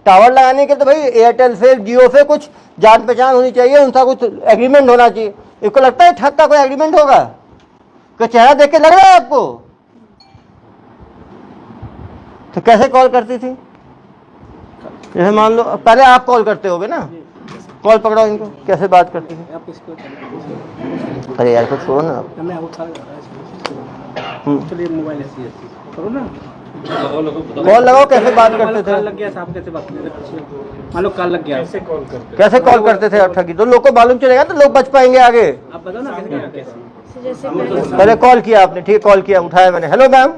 Tower लगाने के तो भाई एयरटेल से जियो से कुछ जान पहचान होनी चाहिए, उनका कुछ एग्रीमेंट होना चाहिए। इसको लगता है ठग का कोई एग्रीमेंट होगा? कोई चेहरा देख के लग रहा है आपको? तो कैसे कॉल करती थी? जैसे मान लो पहले आप कॉल करते होगे ना, कॉल पकड़ाओ इनको, कैसे बात करती थी? अरे यार कुछ छोड़ो ना आप। कॉल लगाओ, कैसे बात करते थे? लग गया साहब, कैसे बात करते? मान लो कॉल लग गया, कैसे कॉल करते थे आप ठगी? तो लोग को मालूम चलेगा तो लोग बच पाएंगे आगे। आप बताओ ना कैसे? पहले कॉल किया आपने, ठीक, कॉल किया, उठाया मैंने। Hello ma'am.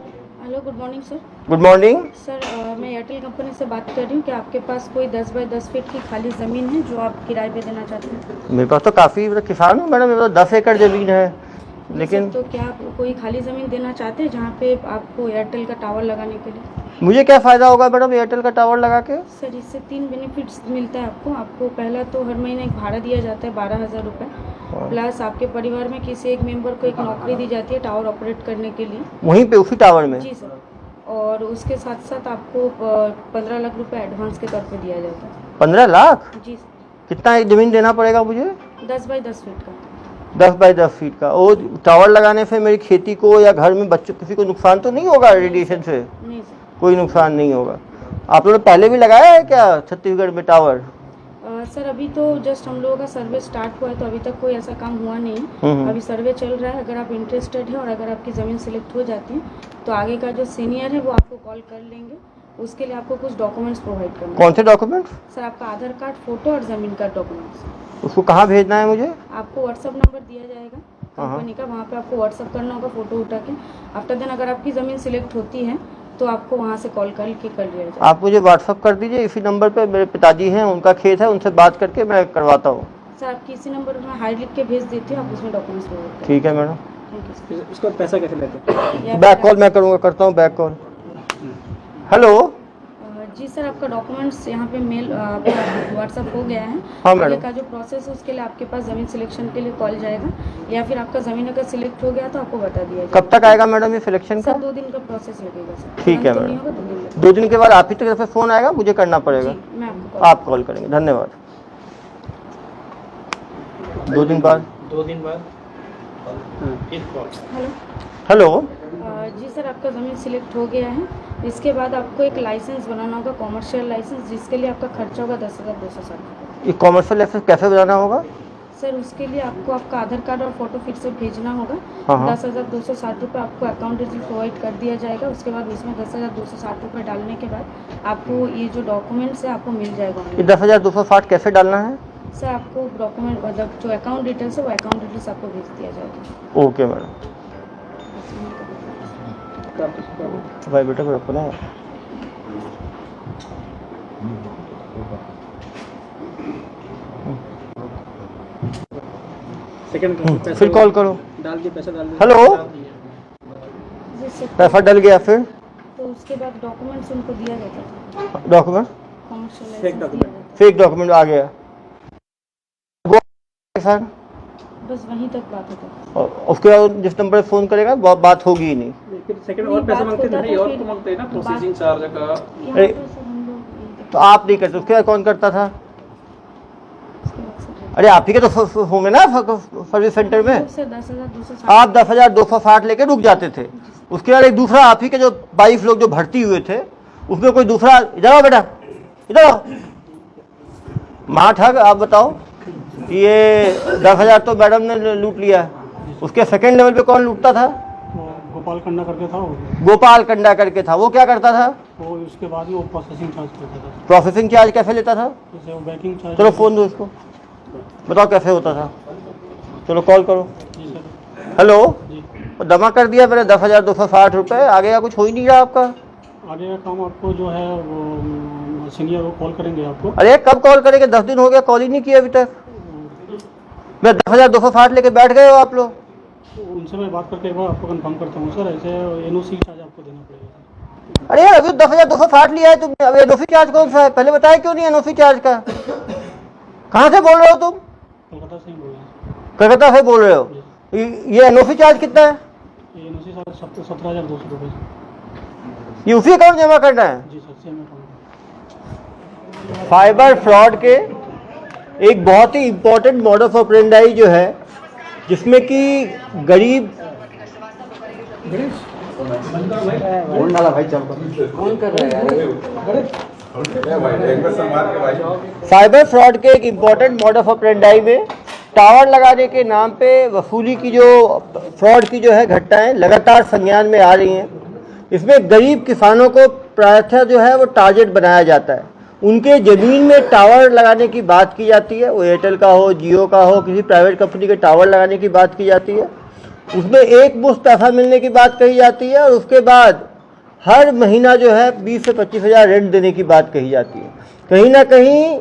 Hello, good morning sir. Good morning sir, मैं एयरटेल कंपनी से बात कर रही हूँ कि आपके पास कोई 10 बाई 10 फीट की खाली ज़मीन है जो आप किराए पे देना चाहते हैं? मेरे पास तो काफ़ी, किसान हूँ मैडम, मेरे पास 10 एकड़ ज़मीन है, लेकिन तो क्या आप कोई खाली ज़मीन देना चाहते हैं जहाँ पे आपको एयरटेल का टावर लगाने के लिए? मुझे क्या फ़ायदा होगा मैडम एयरटेल का टावर लगा के? सर, इससे 3 बेनिफिट्स मिलता है आपको। पहला तो हर महीने एक भाड़ा दिया जाता है 12,000 रुपये, प्लस आपके परिवार में किसी एक मेंबर को एक नौकरी दी जाती है टावर ऑपरेट करने के लिए, वहीं पे उसी टावर में? जी सर। और उसके साथ साथ आपको 15 लाख रुपए एडवांस के तौर पे दिया जाता है। 15 लाख? जी सर। कितना ज़मीन देना पड़ेगा मुझे? 10 बाई 10 फीट का। 10 बाई 10 फीट का। वो टावर लगाने से मेरी खेती को या घर में बच्चों किसी को नुकसान तो नहीं होगा? रेडिएशन से नहीं सर, कोई नुकसान नहीं होगा। आप लोगों ने पहले भी लगाया है क्या छत्तीसगढ़ में टावर? सर अभी तो जस्ट हम लोगों का सर्वे स्टार्ट हुआ है, तो अभी तक कोई ऐसा काम हुआ नहीं है। अभी सर्वे चल रहा है। अगर आप इंटरेस्टेड हैं और अगर आपकी ज़मीन सिलेक्ट हो जाती है तो आगे का जो सीनियर है वो आपको कॉल कर लेंगे। उसके लिए आपको कुछ डॉक्यूमेंट्स प्रोवाइड करना। कौन से डॉक्यूमेंट्स? सर, आपका आधार कार्ड, फोटो और ज़मीन का डॉक्यूमेंट्स। उसको कहाँ भेजना है मुझे? आपको व्हाट्सअप नंबर दिया जाएगा कंपनी का, वहाँ पे आपको व्हाट्सअप करना होगा फ़ोटो उठा के। आफ्टर देन अगर आपकी ज़मीन सिलेक्ट होती है तो आपको वहाँ से कॉल करके कर लिया जाए। आप मुझे व्हाट्सअप कर दीजिए, इसी नंबर पे मेरे पिताजी हैं, उनका खेत है, उनसे बात करके मैं करवाता हूँ। सर, आपकी इसी नंबर पर मैं हाई लिख के भेज देती हूँ, आप उसमें डॉक्यूमेंट्स प्रोवाइड। ठीक है मैडम। Thank you sir. इसको पैसा कैसे लेते हैं? बैक कॉल मैं करूँगा, करता हूँ बैक कॉल। हेलो जी सर, आपका डॉक्यूमेंट्स यहाँ पे मेल व्हाट्सअप हो गया है। हाँ आगे मैडम। का जो प्रोसेस है उसके लिए आपके पास ज़मीन सिलेक्शन के लिए कॉल जाएगा, या फिर आपका ज़मीन अगर सिलेक्ट हो गया तो आपको बता दिया जाएगा। कब तक आएगा मैडम ये सिलेक्शन का? सर 2 दिन का प्रोसेस लगेगा सर। ठीक है तुरंत तो नहीं मैडम। होगा, 2 दिन लगेगा। 2 दिन के बाद आप ही तरफ से फ़ोन आएगा, मुझे करना पड़ेगा? जी, मैं आपको आप कॉल करेंगे, धन्यवाद। 2 दिन बाद? 2 दिन बाद। हेलो। हेलो जी सर, आपका ज़मीन सिलेक्ट हो गया है। इसके बाद आपको एक लाइसेंस बनाना होगा, कॉमर्शियल लाइसेंस, जिसके लिए आपका खर्चा होगा 10,260। ये कॉमर्शियल लाइसेंस कैसे बनाना होगा? सर, उसके लिए आपको आपका आधार कार्ड और फोटो फिर से भेजना होगा। हाँ। 10,260 रुपये आपको अकाउंट डिटेल प्रोवाइड कर दिया जाएगा। उसके बाद उसमें 10,260 रुपये डालने के बाद आपको ये जो डॉक्यूमेंट्स है आपको मिल जाएगा। ये 10,260 कैसे डालना है? सर, आपको डॉक्यूमेंट मतलब जो अकाउंट डिटेल्स है वो अकाउंट डिटेल्स आपको भेज दिया जाएगा। Okay madam. भाई बेटा को रखो ना। सेकंड फिर कॉल करो। डाल दिए, पैसा डाल दिए। हेलो, जी सर, पैसा डल गया, फिर तो उसके बाद डॉक्यूमेंट्स उनको दिया जाता था, डॉक्यूमेंट? कॉमर्शियल फेक लाइसेंस दिया डॉक्यूमेंट। जाता फेक डॉक्यूमेंट आ गया सर। था। बस वहीं तक बात होता था। और उसके बाद जिस नंबर पे फ़ोन करेगा बात होगी ही नहीं। फिर सेकंड और पैसा मांगते हैं, नहीं और तो मांगते हैं ना प्रोसेसिंग चार्ज का। यहाँ पे सर हम लोग तो आप नहीं करते, उसके बाद कौन करता था? अरे आप ही के तो होंगे ना सर्विस सेंटर में। सर 10,260 आप 10,260 लेके रुक जाते थे। उसके बाद एक दूसरा आप ही के जो 22 लोग जो भर्ती हुए थे उसमें कोई दूसरा, इधर आओ बेटा, इधर आओ। माँ ठग, आप बताओ, ये 10,000 तो मैडम ने लूट लिया है। उसके सेकंड लेवल पे कौन लूटता था? गोपाल कंडा करके था वो। गोपाल कंडा करके था, वो क्या करता था? वो उसके बाद में वो प्रोसेसिंग चार्ज करता था। प्रोसेसिंग चार्ज कैसे लेता था? जैसे वो बैकिंग चार्ज। चलो फ़ोन दो इसको, बताओ कैसे होता था। चलो कॉल करो। जी सर। हेलो, जी, जमा कर दिया मैंने 10,260 रुपये, आगे का कुछ हो ही नहीं रहा आपका। आगे का काम आपको जो है वो सीनियर वो कॉल करेंगे आपको। अरे कब कॉल करेंगे? 10 दिन हो गया, कॉल ही नहीं किया अभी तक। मैं 10,260 लेके बैठ गए हो आप लोग। उनसे मैं बात करके एक बार आपको कंफर्म करता हूँ सर। ऐसे एनओसी चार्ज आपको देना पड़ेगा। अरे यार अभी 10,260 लिया है तुमने, अब एनओसी चार्ज कौन सा है? पहले बताया क्यों नहीं एनओसी चार्ज का? कहाँ से बोल रहे हो तुम? कलकत्ता से ही बोल रहे हैं। कलकत्ता से बोल रहे हो? ये एनओसी चार्ज कितना है? ये एनओसी सर 17,200 रुपये। ये उसी अकाउंट जमा करना है? जी sir, same account. Cyber fraud के एक बहुत ही इम्पोर्टेंट मॉडस ऑपरेंडाई जो है, जिसमें कि गरीब साइबर फ्रॉड के एक इम्पोर्टेंट मॉडस ऑपरेंडाई में टावर लगाने के नाम पे वसूली की जो फ्रॉड की जो है घटनाएं लगातार संज्ञान में आ रही हैं। इसमें गरीब किसानों को प्रायः जो है वो टारगेट बनाया जाता है। उनके ज़मीन में टावर लगाने की बात की जाती है, वो एयरटेल का हो, जियो का हो, किसी प्राइवेट कंपनी के टावर लगाने की बात की जाती है। उसमें एक मुश्त पैसा मिलने की बात कही जाती है और उसके बाद हर महीना जो है 20 से 25 हज़ार रेंट देने की बात कही जाती है। कहीं ना कहीं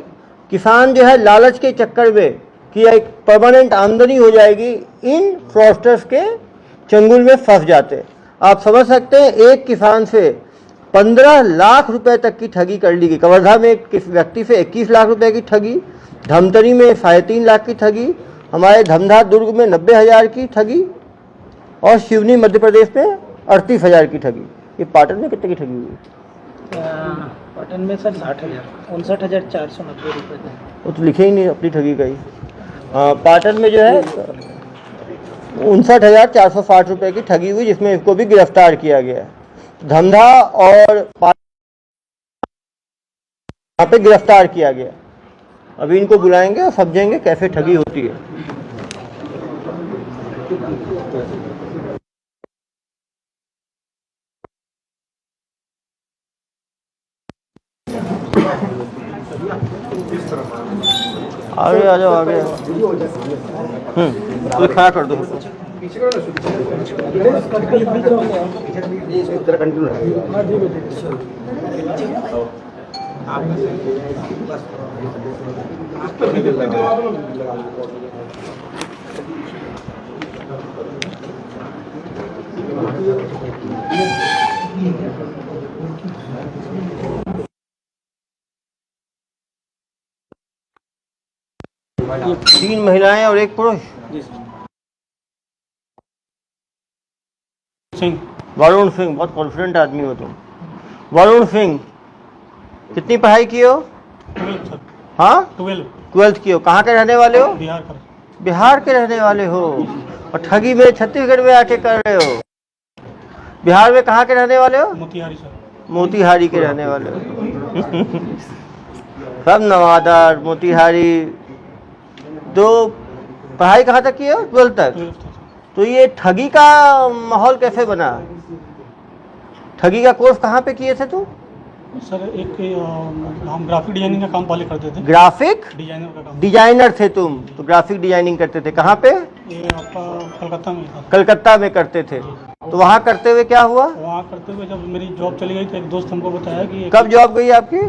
किसान जो है लालच के चक्कर में कि एक परमानेंट आमदनी हो जाएगी, इन फ्रॉडस्टर्स के चंगुल में फंस जाते। आप समझ सकते हैं, एक किसान से 15 लाख रुपए तक की ठगी कर ली गई। कवर्धा में एक व्यक्ति से 21 लाख रुपए की ठगी, धमतरी में 3.5 लाख की ठगी, हमारे धमधा दुर्ग में 90,000 की ठगी और शिवनी मध्य प्रदेश में 38,000 की ठगी। ये पाटन में कितने की ठगी हुई? पाटन में सर 60,000, 59,490 रुपये का। वो तो लिखे ही नहीं अपनी ठगी का ही। पाटन में जो है 59,460 रुपये की ठगी हुई, जिसमें इसको भी गिरफ्तार किया गया है। धमधा और यहाँ पे गिरफ्तार किया गया। अभी इनको बुलाएंगे और समझेंगे कैसे ठगी होती है। आगे आ जाओ, आगे तो खड़ा कर दो। तीन महिलाएं और एक पुरुष। सिंह, वरुण सिंह, बहुत कॉन्फिडेंट आदमी हो तुम। वरुण सिंह, कितनी पढ़ाई की हो? 12 सर। हाँ, 12th की हो। कहाँ के रहने वाले हो? बिहार का। बिहार के रहने वाले हो और ठगी में छत्तीसगढ़ में आके कर रहे हो। बिहार में कहाँ के रहने वाले हो? मोतिहारी सर। मोतिहारी के रहने वाले हो। सब नवादा, मोतिहारी। तो पढ़ाई कहाँ तक की हो? 12th तक। 12th तक। तो ये ठगी का माहौल कैसे बना? ठगी का कोर्स कहाँ पे किए थे तुम? सर एक हम ग्राफिक डिजाइनिंग का काम पहले करते थे। ग्राफिक डिजाइनर का काम। डिजाइनर थे तुम, तो ग्राफिक डिजाइनिंग करते थे। कहाँ पे? ये आपका कलकत्ता में था। कलकत्ता में करते थे। तो वहाँ करते हुए क्या हुआ? वहाँ करते हुए जब मेरी जॉब चली गई तो एक दोस्त हमको बताया कि कब जॉब गई आपकी?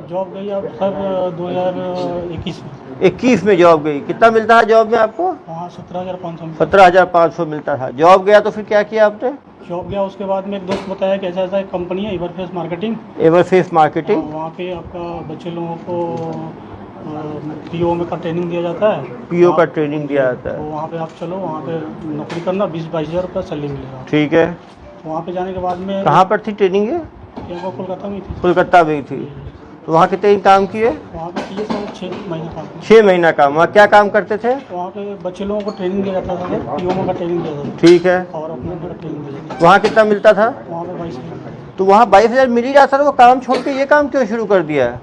जॉब गई आप सर 2021 में। 21 में जॉब गई। कितना मिलता है जॉब में आपको? वहाँ 17,500 17,500 मिलता था। जॉब गया तो फिर क्या किया आपने? जॉब गया, उसके बाद में एक दोस्त बताया कि ऐसा ऐसा एक कंपनी है एवरफेस मार्केटिंग। एवरफेस मार्केटिंग। वहाँ पे आपका बच्चे लोगों को पीओ में का ट्रेनिंग दिया जाता है। पीओ का ट्रेनिंग दिया जाता तो है। वहाँ पे आप चलो, वहाँ पे नौकरी करना, 20-22 हज़ार रुपये सैलरी मिलेगा। ठीक है। तो वहाँ पे जाने के बाद में कहाँ पर थी ट्रेनिंग? ये वो कोलकाता में थी। कोलकाता में थी। तो वहाँ कितने दिन काम किए? वहाँ पे किए सर 6 महीना काम। 6 महीना काम। वहाँ क्या काम करते थे? वहाँ पे बच्चे लोगों को ट्रेनिंग दिया जाता था, पीओ में का ट्रेनिंग दिया जाता था ठीक है। और अपने का ट्रेनिंग दिया जाता वहाँ कितना मिलता था? था। वहाँ पे 22 हज़ार। तो वहाँ 22,000 मिल ही जाता था। वो काम छोड़ के ये काम क्यों शुरू कर दिया है?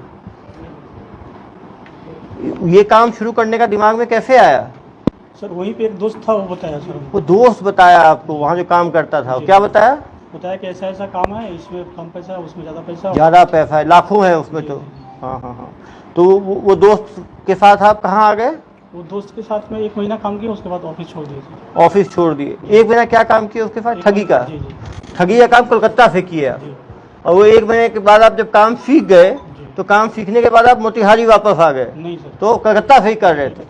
ये काम शुरू करने का दिमाग में कैसे आया? सर वहीं पे एक दोस्त था, वो बताया सर हमको। वो दोस्त बताया आपको वहाँ जो काम करता था? वो क्या बताया? बताया कि ऐसा ऐसा काम है, इसमें कम पैसा है, उसमें ज़्यादा पैसा है। ज़्यादा पैसा है, लाखों है उसमें तो। हाँ हाँ हाँ। तो वो दोस्त के साथ आप कहाँ आ गए? वो दोस्त के साथ में 1 महीना काम किया, उसके बाद ऑफिस छोड़ दिए थे। ऑफिस छोड़ दिए। 1 महीना क्या काम किया उसके साथ? ठगी का। जी जी ठगी का काम कोलकाता से किया। जी और वो 1 महीने के बाद आप जब काम सीख गए तो काम सीखने के बाद आप मोतिहारी वापस आ गए। नहीं सर, तो कलकत्ता से ही कर रहे थे।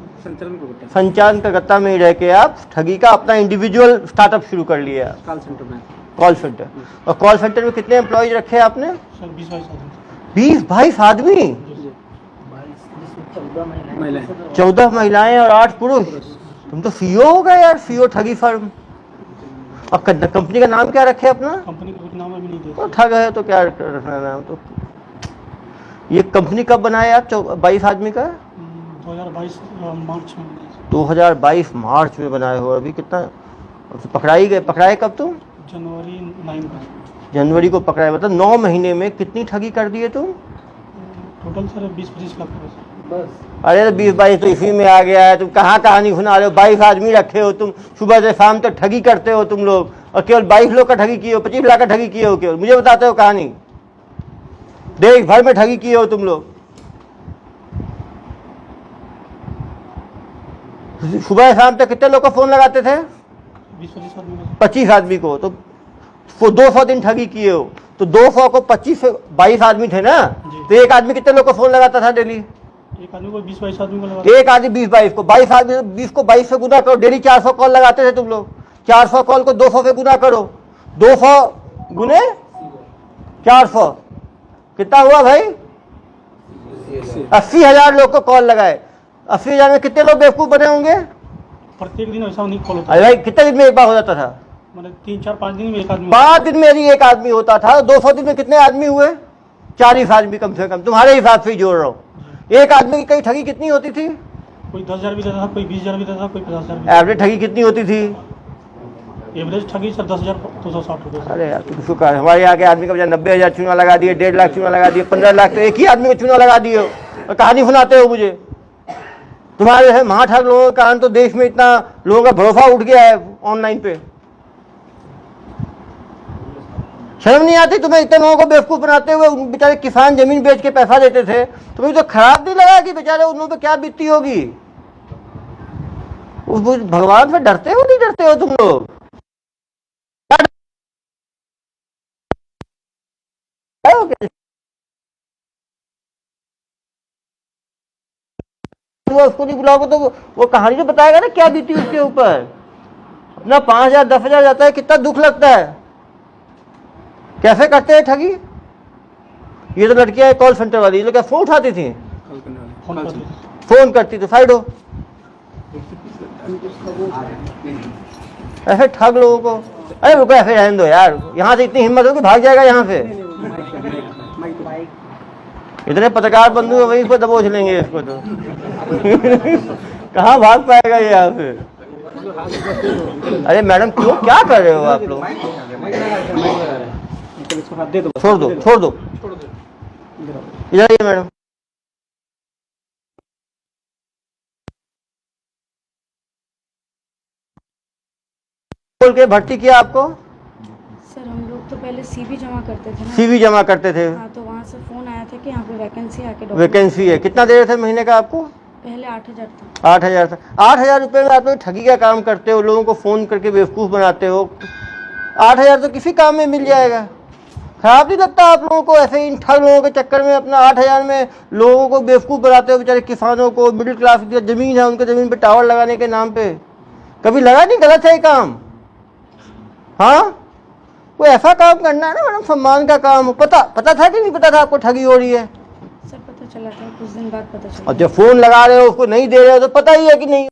संचालन कलकत्ता में ही रह के आप ठगी का अपना इंडिविजुअल स्टार्टअप शुरू कर लिया। कॉल सेंटर में। Call centre. और कॉल सेंटर में कितने एम्प्लॉयज रखे आपने? सर 20-22 आदमी। 20-22 आदमी। 14 महिलाएं और 8 पुरुष। तुम तो सीईओ हो गए यार, सीईओ ठगी फर्म। और कंपनी का नाम क्या रखे अपना? कंपनी का कुछ नाम अभी नहीं तो देते। ठग है तो क्या रखना नाम? तो ये कंपनी कब बनाया आप 22 आदमी का? 2022 मार्च में बनाया सर। 2022 मार्च में बनाए हो। अभी कितना पकड़ाए कब तुम? जनवरी 9 को। जनवरी को पकड़ाए, मतलब 9 महीने में कितनी ठगी कर दिए तुम? टोटल सर 20-25 लाख रुपए सर। बस अरे तो 20-22 तो इसी में आ गया है। तुम कहाँ कहानी सुना रहे हो? 22 आदमी रखे हो तुम, सुबह से शाम तक ठगी करते हो तुम लोग, और केवल 22 लोग का ठगी किए हो, 25 लाख का ठगी किए हो केवल। मुझे बताते हो कहानी, देश भर में ठगी किए हो तुम लोग। सुबह शाम तक कितने लोग को फोन लगाते थे? 20-25 आदमी का। 25 आदमी को। तो 200 दिन ठगी किए हो, तो 200 को 22 आदमी थे ना, तो एक आदमी कितने लोग को फोन लगाता था डेली? एक आदमी को 20-22 आदमी को लगा। एक आदमी 20-22 को, 22 आदमी 20 को 22 से गुना करो, डेली 400 कॉल लगाते थे तुम लोग। 400 कॉल को 200 से गुना करो, 200 गुने 400 कितना हुआ भाई? 80,000 लोग को कॉल लगाए। 80,000 में कितने लोग बेवकूफ बने होंगे? प्रत्येक दिन ऐसा नहीं कॉल होता। अरे भाई कितने दिन में एक बार हो जाता था? मतलब 3-4-5 दिन में एक आदमी। 5 दिन में यदि एक आदमी होता था, 200 दिन में कितने आदमी हुए? 40 आदमी कम से कम, तुम्हारे हिसाब से ही जोड़ रहा हूँ। एक आदमी की कई ठगी कितनी होती थी? कोई 10,000 भी देता था, कोई 20,000 भी देता था, कोई 50,000 भी। एवरेज ठगी कितनी होती थी? एवरेज ठगी सर 10,260 रुपये। अरे यार किसको कहा, हमारे यहाँ के आदमी का 90,000 चूना लगा दिए, 1.5 लाख चूना लगा दिए, 15 लाख तो एक ही आदमी को चूना लगा दिए हो, और कहानी सुनाते हो मुझे। तुम्हारे है महाठग लोगों के कारण तो देश में इतना लोगों का भरोसा उठ गया है ऑनलाइन पे। शर्म नहीं आती तुम्हें? इतने लोगों को बेवकूफ बनाते हुए। उन बेचारे किसान जमीन बेच के पैसा देते थे, तुम्हें तो खराब नहीं लगा कि बेचारे उन लोगों पे क्या बीतती होगी? उस भगवान से डरते हो नहीं डरते हो तुम लोग? उसको नहीं बुलाओगे तो वो कहानी तो बताएगा ना क्या बीती उसके ऊपर। अपना 5,000 10,000 जाता है, कितना दुख लगता है। कैसे करते हैं ठगी? ये तो लड़कियां कॉल सेंटर वाली, ये लोग क्या फोन उठाती थी? फोन करती तो साइड हो। ऐसे ठग लोगों को, अरे रुको ऐसे रहने दो यार, यहाँ से इतनी हिम्मत हो कि भाग जाएगा यहाँ से। इतने पत्रकार बंधु है, वहीं पर दबोच लेंगे इसको तो। कहाँ भाग पाएगा ये यहाँ से? अरे मैडम क्यों, क्या कर रहे हो आप लोग? छोड़ दो इधर आइए मैडम। बोल के भर्ती किया आपको? सर हम लोग तो पहले सीवी जमा करते थे ना। सीवी जमा करते थे? हाँ, तो वहाँ से फोन आया था कि यहाँ पे वैकेंसी आके वैकेंसी है। कितना दे रहे थे महीने का आपको? पहले 8,000 था। 8,000 था। 8,000 रुपये में आप लोग ठगी का काम करते हो, लोगों को फोन करके बेवकूफ बनाते हो। 8,000 तो किसी काम में मिल जाएगा। खराब नहीं लगता आप लोगों को ऐसे इन ठग लोगों के चक्कर में अपना 8,000 में लोगों को बेवकूफ बनाते हो? बेचारे किसानों को, मिडिल क्लास की जमीन है उनके जमीन पे टावर लगाने के नाम पे। कभी लगा नहीं गलत है ये काम? हाँ, कोई ऐसा काम करना है ना मैडम, सम्मान का काम। पता था कि नहीं पता था आपको ठगी हो रही है? सर पता चला था, कुछ दिन बाद पता चला। और जब फोन लगा रहे हो उसको नहीं दे रहे हो तो पता ही है कि नहीं।